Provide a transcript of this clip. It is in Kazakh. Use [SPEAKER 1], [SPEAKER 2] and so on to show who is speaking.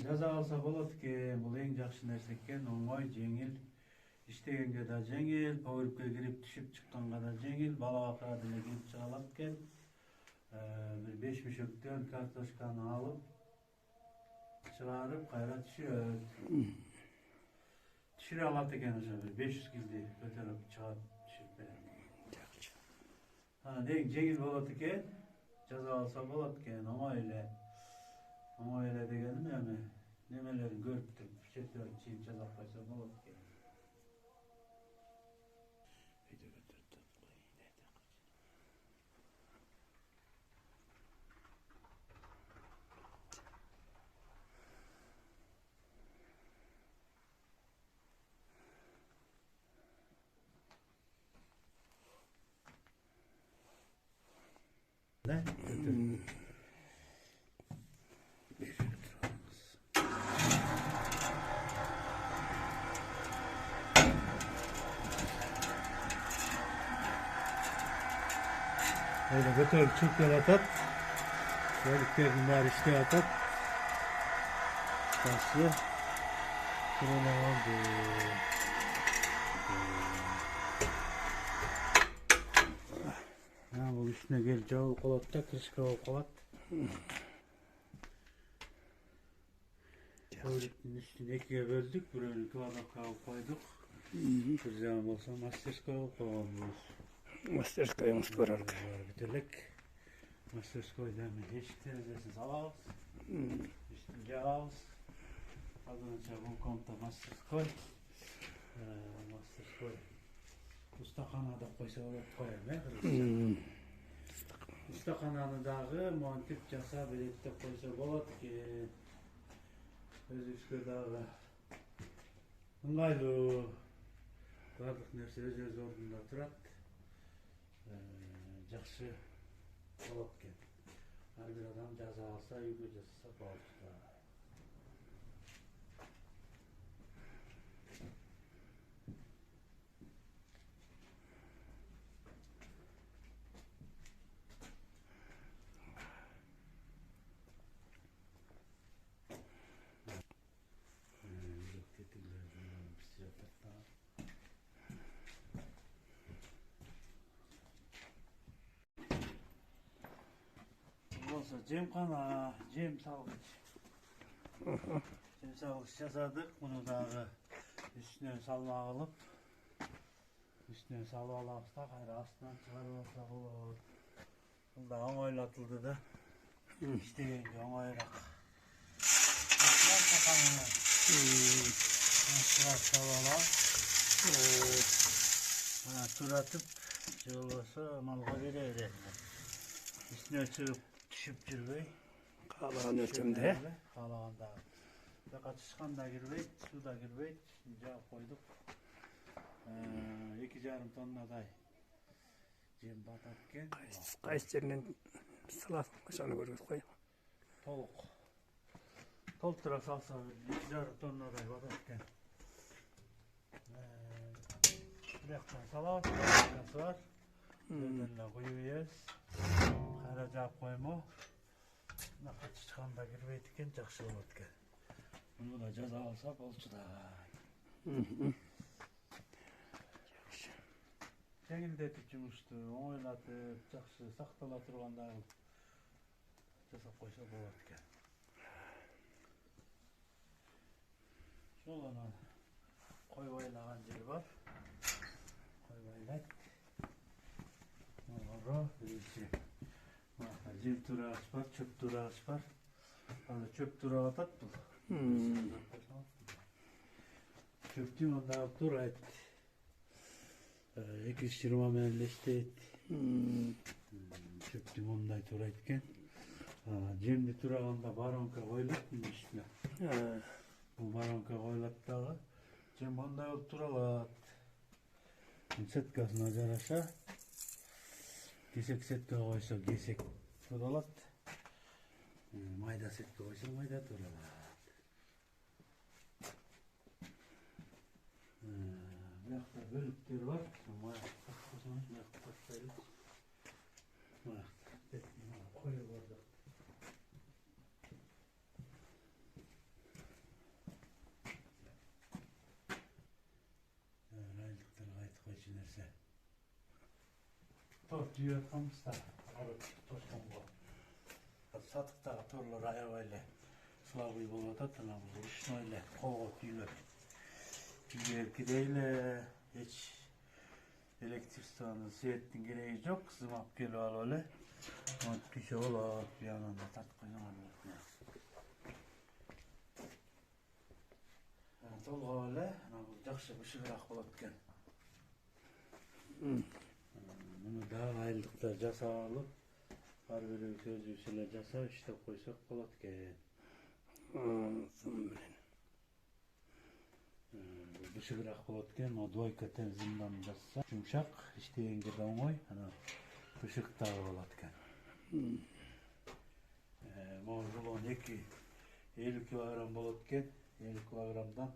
[SPEAKER 1] жаза алса болот экен. Бул эң жакшы нерсе экен. Оңой, жеңил. İştegenge da жеңил, погребке кирип түшүп чыкканга да жеңил, балабакка деле кирип чыга алат экен. Бир 5 мешөктөн картошканы алып, чыгарып, кайра түшүрөт. Түшүрө алат экен ошо бир 500 килди көтөрүп чыгып түшүрүп берет. Эң жеңил болот экен, жаза алса болот экен, оңой эле. Оңой эле дегеним эми немелерин көрүп туруп, четтерин чийип жасап койсо болот экен. Ne? Öyle götürüp çöpler atat. Çocukların var işte atat. Taşı. Şurada oldu. Bu üstüne gel cevap kolat da kırışka kolat. Çocukların üstüne ikiye böldük. Buraya kıvadakka koyduk. Bir zaman olsa masterska koyalım.
[SPEAKER 2] Мастерскайымыз бар арка.
[SPEAKER 1] Бітірлік. Мастерскойдан ешік терезесін салабыз. Үстін жабыз. Азырынша бұл комната мастерской. Мастерской. Ustaxanada қойса болып қоям, Ustaxanаны дағы монтип жасап электеп қойса болады екен. Өзүбүзгө дагы ыңгайлуу. Бардык нерсе өз ордунда турат. Жақсы болот экен. Ар бир адам жаза алса, үйгө жасаса болот. Жемхана, жем салгыч. Жем салгыч жасадык. Муну дагы үстүнөн салмак алып, үстүнөн салып алабыз да, кайра астынан чыгарып алсак болот. Бул да оңойлотулду да. İştegенге оңойраак. Астынан чыгарып салып алабыз. Мына туратып, же болбосо малга бере берет. Üstüne çıkıp düşüp жүрбөй.
[SPEAKER 2] Каалаган өлчөмдө.
[SPEAKER 1] Каалаганда. Жака чычканда кирбейт, суда кирбейт. Жаап койдук. 2,5 тоннадай жем батат экен.
[SPEAKER 2] Кайсы жеринен салат ошону көрүп коем.
[SPEAKER 1] Толук. Толтура салса 2,5 тоннадай батат экен. Бияктан салат, бар. Эле куюп ийебиз. Кайра жаап коймо. Мына чычканда кирбейт экен, жакшы болот экен. Муну да жаза алса болчу да. Жеңилдетип жумушту, оңойлотуп, жакшы сактала тургандай жасап койсо болот экен. Ошол анан кой байлаган жер бар. Кой байлайт. Биринчи жем турагыч бар, чөп турагыч бар. Аны чөп турап атат бул. Чөптү мында турайт. 220 менен эле иштейт. Чөптү мындай турайт экен. Жемди тураганда баронка коюлат үстүнө. Бул баронка коюлат дагы. Жем мындай болуп туралат. Сеткасына жараша. Кесек сетке койсо кесек туралат. Майда сетке койсо майда туралат. Буякта бөлүктөр бар. Коюп бардык. Kolot yiyotganımız da. Alıp toşkongo. Satıkta torlar ayavayla. Slavı bolatatına bu işnoyla. Kolot yiyor. Gideyle hiç elektrik stanı seyrettin gereği yok. Kızım ap geliyor al öyle. Ama bir şey olur bir yanında tat koyuyorlar. Tol öyle. Bu jakşı bir şey bırak olatken. Bunu daha aylıkta jasa alıp har bir sözü şöyle jasa işte koysak olatken. Bışıgırak olatken o doyka tenzimden jasa yumuşak işte yengeden koy. Bışık dağı olatken. Mağrulun 50 kilogram olatken 50 kilogramdan